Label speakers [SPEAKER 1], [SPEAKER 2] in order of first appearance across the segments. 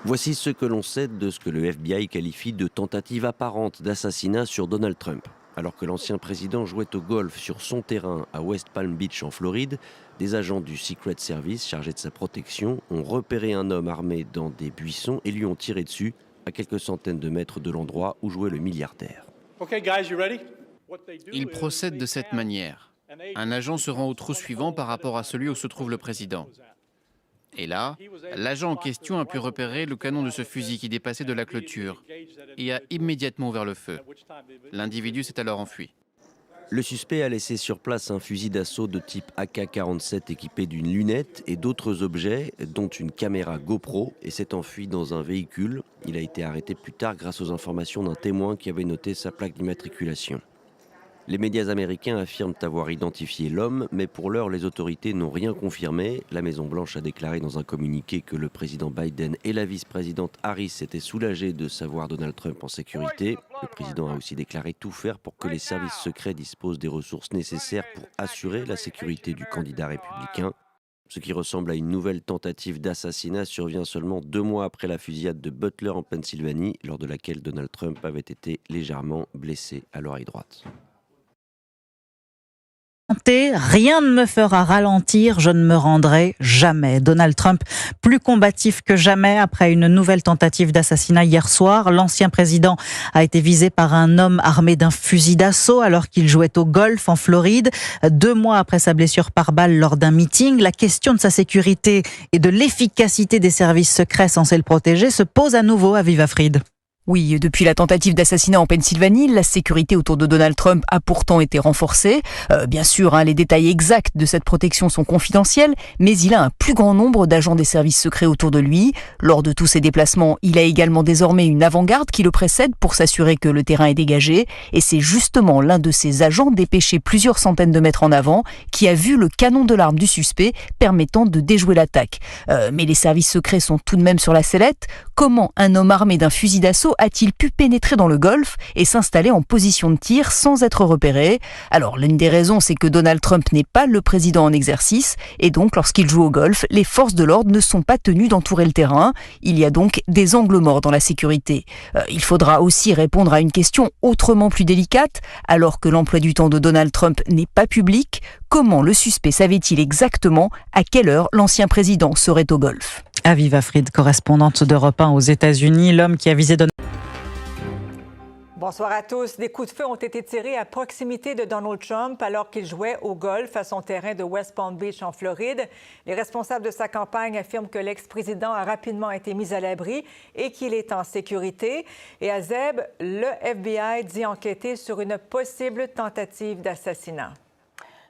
[SPEAKER 1] Voici ce que l'on sait de ce que le FBI qualifie de tentative apparente d'assassinat sur Donald Trump. Alors que l'ancien président jouait au golf sur son terrain à West Palm Beach en Floride, des agents du Secret Service chargés de sa protection ont repéré un homme armé dans des buissons et lui ont tiré dessus à quelques centaines de mètres de l'endroit où jouait le milliardaire.
[SPEAKER 2] Ils procèdent de cette manière. Un agent se rend au trou suivant par rapport à celui où se trouve le président. Et là, l'agent en question a pu repérer le canon de ce fusil qui dépassait de la clôture et a immédiatement ouvert le feu. L'individu s'est alors enfui.
[SPEAKER 1] Le suspect a laissé sur place un fusil d'assaut de type AK-47 équipé d'une lunette et d'autres objets, dont une caméra GoPro, et s'est enfui dans un véhicule. Il a été arrêté plus tard grâce aux informations d'un témoin qui avait noté sa plaque d'immatriculation. Les médias américains affirment avoir identifié l'homme, mais pour l'heure, les autorités n'ont rien confirmé. La Maison-Blanche a déclaré dans un communiqué que le président Biden et la vice-présidente Harris étaient soulagés de savoir Donald Trump en sécurité. Le président a aussi déclaré tout faire pour que les services secrets disposent des ressources nécessaires pour assurer la sécurité du candidat républicain. Ce qui ressemble à une nouvelle tentative d'assassinat survient seulement 2 mois après la fusillade de Butler en Pennsylvanie, lors de laquelle Donald Trump avait été légèrement blessé à l'oreille droite.
[SPEAKER 3] Rien ne me fera ralentir, je ne me rendrai jamais. Donald Trump, plus combatif que jamais après une nouvelle tentative d'assassinat hier soir. L'ancien président a été visé par un homme armé d'un fusil d'assaut alors qu'il jouait au golf en Floride. 2 mois après sa blessure par balle lors d'un meeting, la question de sa sécurité et de l'efficacité des services secrets censés le protéger se pose à nouveau à Aviva Fried.
[SPEAKER 4] Oui, depuis la tentative d'assassinat en Pennsylvanie, la sécurité autour de Donald Trump a pourtant été renforcée. Bien sûr, les détails exacts de cette protection sont confidentiels, mais il a un plus grand nombre d'agents des services secrets autour de lui. Lors de tous ses déplacements, il a également désormais une avant-garde qui le précède pour s'assurer que le terrain est dégagé. Et c'est justement l'un de ces agents dépêché plusieurs centaines de mètres en avant qui a vu le canon de l'arme du suspect permettant de déjouer l'attaque. Mais les services secrets sont tout de même sur la sellette. Comment un homme armé d'un fusil d'assaut a-t-il pu pénétrer dans le golf et s'installer en position de tir sans être repéré? Alors, l'une des raisons, c'est que Donald Trump n'est pas le président en exercice et donc, lorsqu'il joue au golf, les forces de l'ordre ne sont pas tenues d'entourer le terrain. Il y a donc des angles morts dans la sécurité. Il faudra aussi répondre à une question autrement plus délicate. Alors que l'emploi du temps de Donald Trump n'est pas public, comment le suspect savait-il exactement à quelle heure l'ancien président serait au golf?
[SPEAKER 3] Aviva Fried, correspondante d'Europe 1 aux États-Unis, l'homme qui a visé Donald.
[SPEAKER 5] Bonsoir à tous. Des coups de feu ont été tirés à proximité de Donald Trump alors qu'il jouait au golf à son terrain de West Palm Beach en Floride. Les responsables de sa campagne affirment que l'ex-président a rapidement été mis à l'abri et qu'il est en sécurité. Et à Zeb, le FBI dit enquêter sur une possible tentative d'assassinat.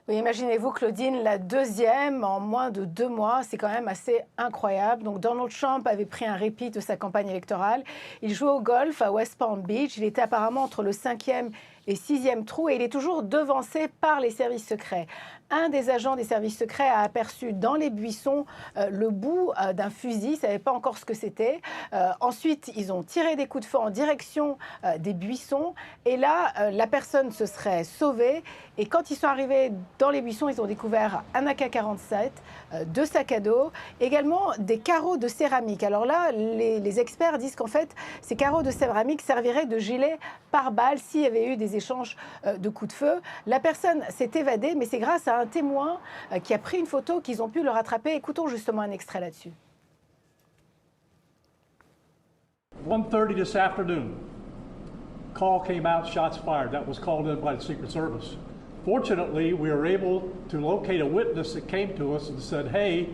[SPEAKER 6] Oui, imaginez-vous, Claudine, la deuxième en moins de 2 mois, c'est quand même assez incroyable. Donc Donald Trump avait pris un répit de sa campagne électorale. Il jouait au golf à West Palm Beach. Il était apparemment entre le 5e et 6e trou et il est toujours devancé par les services secrets. Un des agents des services secrets a aperçu dans les buissons le bout d'un fusil. Il ne savait pas encore ce que c'était. Ensuite, ils ont tiré des coups de feu en direction des buissons. Et là, la personne se serait sauvée. Et quand ils sont arrivés dans les buissons, ils ont découvert un AK-47, 2 sacs à dos, également des carreaux de céramique. Alors là, les experts disent qu'en fait, ces carreaux de céramique serviraient de gilet pare-balles s'il y avait eu des échanges de coups de feu. La personne s'est évadée, mais c'est grâce à un témoin qui a pris une photo qu'ils ont pu le rattraper. Écoutons justement un extrait là-dessus.
[SPEAKER 7] 1:30 this afternoon, call came out, shots fired. That was called in by the Secret Service. Fortunately, we were able to locate a witness that came to us and said, hey,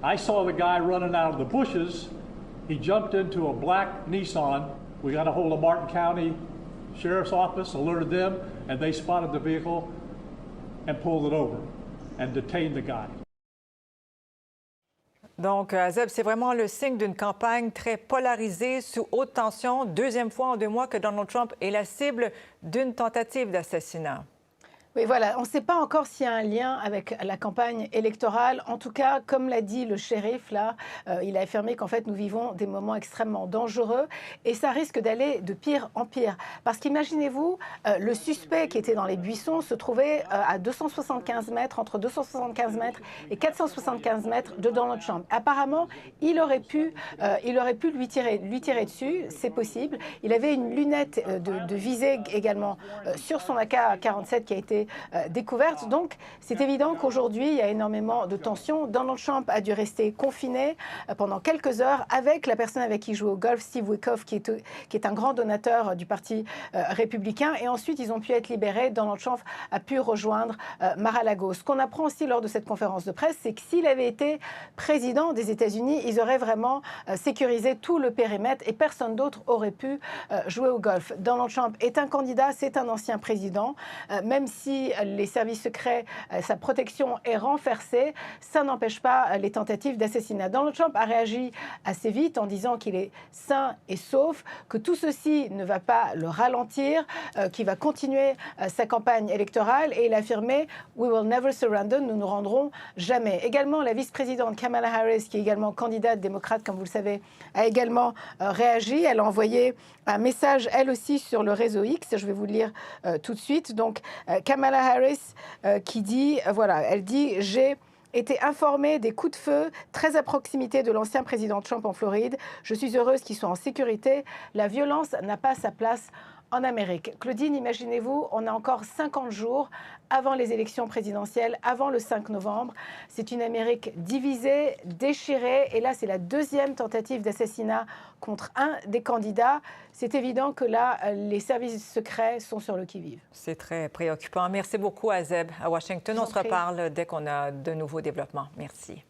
[SPEAKER 7] I saw the guy running out of the bushes. He jumped into a black Nissan. We got a hold of Martin County Sheriff's Office, alerted them, and they spotted the vehicle and pulled it over and detained the guy.
[SPEAKER 5] Donc, Azeb, c'est vraiment le signe d'une campagne très polarisée, sous haute tension. 2e fois en 2 mois que Donald Trump est la cible d'une tentative d'assassinat.
[SPEAKER 6] Oui, voilà, on ne sait pas encore s'il y a un lien avec la campagne électorale. En tout cas, comme l'a dit le shérif, là, il a affirmé qu'en fait, nous vivons des moments extrêmement dangereux et ça risque d'aller de pire en pire. Parce qu'imaginez-vous, le suspect qui était dans les buissons se trouvait à 275 mètres, entre 275 mètres et 475 mètres de Donald Trump. Apparemment, il aurait pu lui tirer dessus, c'est possible. Il avait une lunette de visée également sur son AK-47 qui a été découverte. Donc, c'est évident qu'aujourd'hui, il y a énormément de tensions. Donald Trump a dû rester confiné pendant quelques heures avec la personne avec qui il joue au golf, Steve Witkoff, qui est un grand donateur du Parti républicain. Et ensuite, ils ont pu être libérés. Donald Trump a pu rejoindre Mar-a-Lago. Ce qu'on apprend aussi lors de cette conférence de presse, c'est que s'il avait été président des États-Unis, ils auraient vraiment sécurisé tout le périmètre et personne d'autre aurait pu jouer au golf. Donald Trump est un candidat, c'est un ancien président. Même si les services secrets, sa protection est renforcée, ça n'empêche pas les tentatives d'assassinat. Donald Trump a réagi assez vite en disant qu'il est sain et sauf, que tout ceci ne va pas le ralentir, qu'il va continuer sa campagne électorale et il a affirmé « We will never surrender », nous ne nous rendrons jamais. Également, la vice-présidente Kamala Harris, qui est également candidate démocrate, comme vous le savez, a également réagi. Elle a envoyé un message, elle aussi, sur le réseau X. Je vais vous le lire tout de suite. Donc, Kamala Harris qui dit, voilà, elle dit « J'ai été informée des coups de feu très à proximité de l'ancien président Trump en Floride. Je suis heureuse qu'ils soient en sécurité. La violence n'a pas sa place en Amérique. » Claudine, imaginez-vous, on a encore 50 jours avant les élections présidentielles, avant le 5 novembre. C'est une Amérique divisée, déchirée. Et là, c'est la deuxième tentative d'assassinat contre un des candidats. C'est évident que là, les services secrets sont sur le qui-vive.
[SPEAKER 5] C'est très préoccupant. Merci beaucoup, Azeb. À Washington, on se reparle dès qu'on a de nouveaux développements. Merci.